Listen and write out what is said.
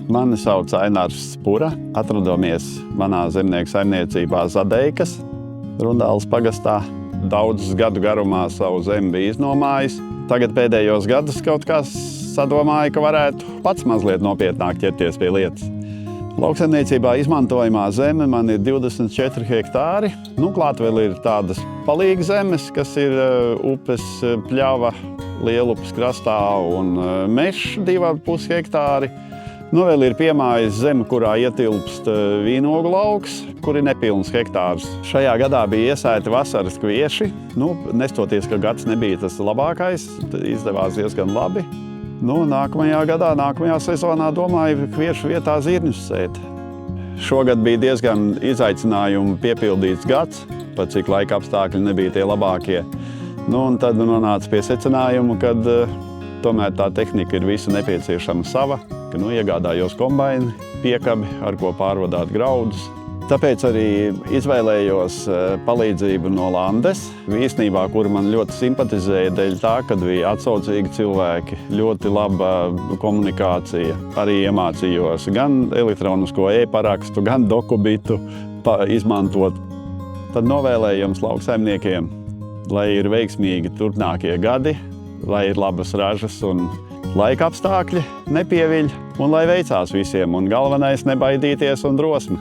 Mani sauc Ainārs Spura. Atrodamies manā zemnieku saimniecībā Zadeikas, Rundāles pagastā. Daudzus gadu garumā savu zemi bija iznomājis. Tagad pēdējos gadus kaut kā sadomāju, ka varētu pats mazliet nopietnāk ķerties pie lietas. Lauksaimniecībā izmantojamā zeme man ir 24 hektāri. Klāt vēl ir tādas palīga zemes, kas ir upes pļava, Lielupes krastā un mežs 2,5 hektāri. Vēl ir piemājas zeme, kurā ietilpst vīnogu lauks, kur ir nepilns hektārs. Šajā gadā bija iesēti vasaras kvieši. Nestoties, ka gads nebija tas labākais, izdevās diezgan labi. Nākamajā gadā, nākamajā sezonā domāju kviešu vietā zirņus sēt. Šogad bija diezgan izaicinājumu piepildīts gads, pat cik laika apstākļi nebija tie labākie. Tad nonāca pie secinājuma, ka tomēr tā tehnika ir visu nepieciešama sava. Iegādājos kombaini, piekabi, ar ko pārvadāt graudus. Tāpēc arī izvēlējos palīdzību no Landes, īstenībā, kuri man ļoti simpatizēja dēļ tā, kad bija atsaucīgi cilvēki, ļoti laba komunikācija. Arī iemācījos gan elektronisko e-parakstu, gan dokubitu izmantot. Tad novēlējums lauksaimniekiem, lai ir veiksmīgi turpmākie gadi, lai ir labas ražas un laika apstākļi nepieviļ, un lai veicās visiem, un galvenais nebaidīties un drosme.